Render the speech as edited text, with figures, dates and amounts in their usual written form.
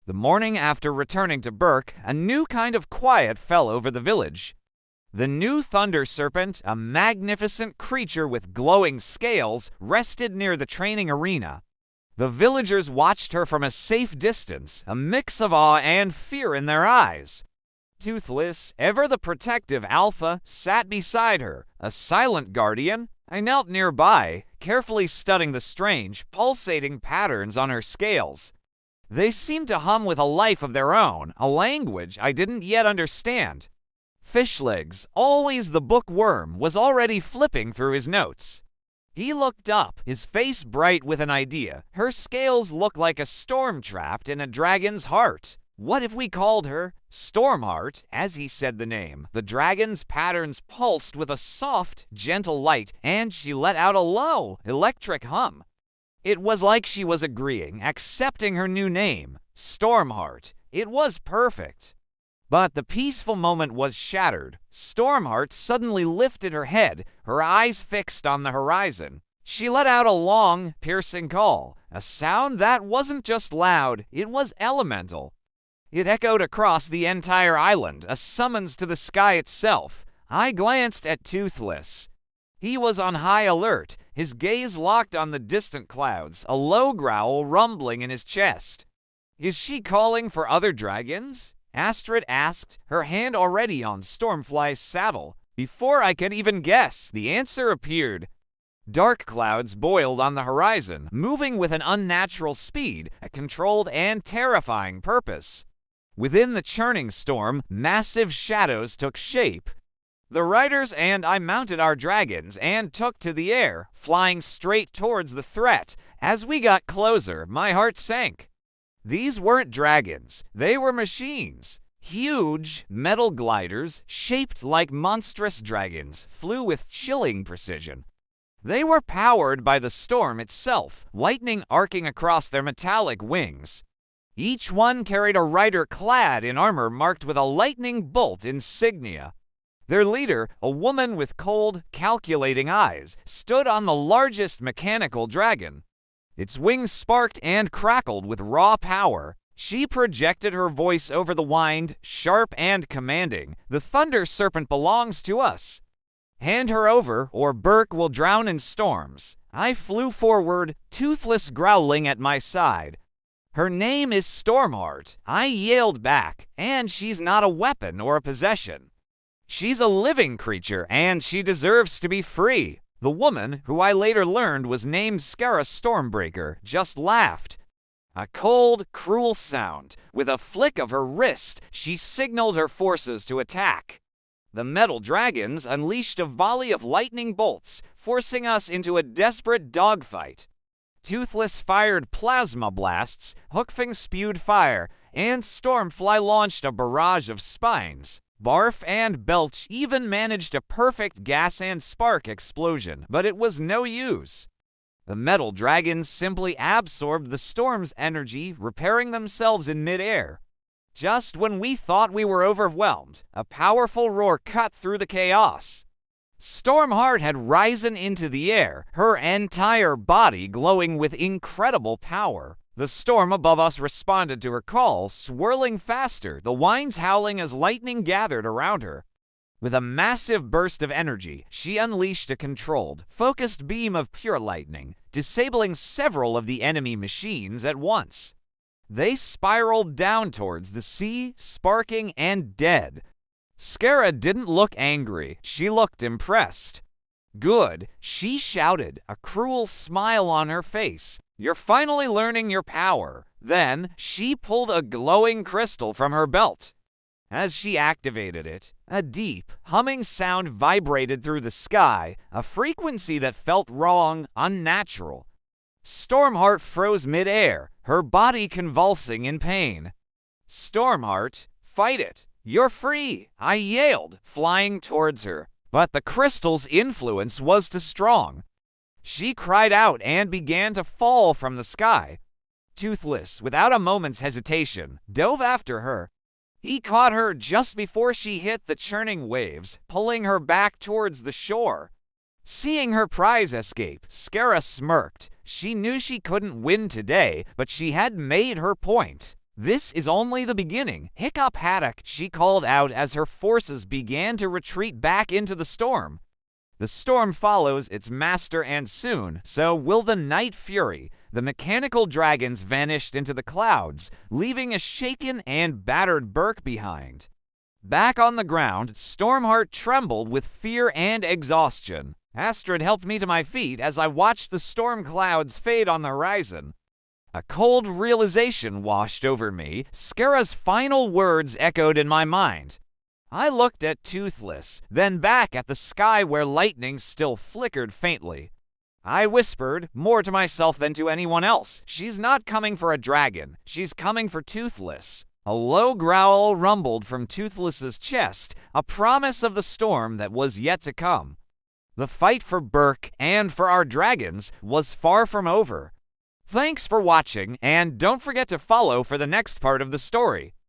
The morning after returning to Berk, a new kind of quiet fell over the village. The new Thunder Serpent, a magnificent creature with glowing scales, rested near the training arena. The villagers watched her from a safe distance, a mix of awe and fear in their eyes. Toothless, ever the protective Alpha, sat beside her, a silent guardian. I knelt nearby, carefully studying the strange, pulsating patterns on her scales. They seemed to hum with a life of their own, a language I didn't yet understand. Fishlegs, always the bookworm, was already flipping through his notes. He looked up, his face bright with an idea. Her scales looked like a storm trapped in a dragon's heart. What if we called her Stormheart, as he said the name? The dragon's patterns pulsed with a soft, gentle light, and she let out a low, electric hum. It was like she was agreeing, accepting her new name, Stormheart. It was perfect. But the peaceful moment was shattered. Stormheart suddenly lifted her head, her eyes fixed on the horizon. She let out a long, piercing call, a sound that wasn't just loud, it was elemental. It echoed across the entire island, a summons to the sky itself. I glanced at Toothless. He was on high alert, his gaze locked on the distant clouds, a low growl rumbling in his chest. Is she calling for other dragons? Astrid asked, her hand already on Stormfly's saddle. Before I could even guess, the answer appeared. Dark clouds boiled on the horizon, moving with an unnatural speed, a controlled and terrifying purpose. Within the churning storm, massive shadows took shape. The riders and I mounted our dragons and took to the air, flying straight towards the threat. As we got closer, my heart sank. These weren't dragons, they were machines. Huge metal gliders, shaped like monstrous dragons, flew with chilling precision. They were powered by the storm itself, lightning arcing across their metallic wings. Each one carried a rider clad in armor marked with a lightning bolt insignia. Their leader, a woman with cold, calculating eyes, stood on the largest mechanical dragon. Its wings sparked and crackled with raw power. She projected her voice over the wind, sharp and commanding. The Thunder Serpent belongs to us. Hand her over, or Berk will drown in storms. I flew forward, Toothless growling at my side. Her name is Stormheart. I yelled back, and she's not a weapon or a possession. She's a living creature, and she deserves to be free. The woman, who I later learned was named Skara Stormbreaker, just laughed. A cold, cruel sound. With a flick of her wrist, she signaled her forces to attack. The metal dragons unleashed a volley of lightning bolts, forcing us into a desperate dogfight. Toothless fired plasma blasts, Hookfang spewed fire, and Stormfly launched a barrage of spines. Barf and Belch even managed a perfect gas and spark explosion, but it was no use. The metal dragons simply absorbed the storm's energy, repairing themselves in midair. Just when we thought we were overwhelmed, a powerful roar cut through the chaos. Stormheart had risen into the air, her entire body glowing with incredible power. The storm above us responded to her call, swirling faster, the winds howling as lightning gathered around her. With a massive burst of energy, she unleashed a controlled, focused beam of pure lightning, disabling several of the enemy machines at once. They spiraled down towards the sea, sparking and dead. Skara didn't look angry, she looked impressed. Good, she shouted, a cruel smile on her face. You're finally learning your power. Then, she pulled a glowing crystal from her belt. As she activated it, a deep, humming sound vibrated through the sky, a frequency that felt wrong, unnatural. Stormheart froze midair, her body convulsing in pain. Stormheart, fight it! You're free! I yelled, flying towards her. But the crystal's influence was too strong. She cried out and began to fall from the sky. Toothless, without a moment's hesitation, dove after her. He caught her just before she hit the churning waves, pulling her back towards the shore. Seeing her prize escape, Skara smirked. She knew she couldn't win today, but she had made her point. This is only the beginning. Hiccup Haddock, she called out as her forces began to retreat back into the storm. The storm follows its master, and soon, so will the Night Fury. The mechanical dragons vanished into the clouds, leaving a shaken and battered Berk behind. Back on the ground, Stormheart trembled with fear and exhaustion. Astrid helped me to my feet as I watched the storm clouds fade on the horizon. A cold realization washed over me. Skara's final words echoed in my mind. I looked at Toothless, then back at the sky where lightning still flickered faintly. I whispered, more to myself than to anyone else, "She's not coming for a dragon. She's coming for Toothless." A low growl rumbled from Toothless's chest, a promise of the storm that was yet to come. The fight for Berk and for our dragons was far from over. Thanks for watching, and don't forget to follow for the next part of the story.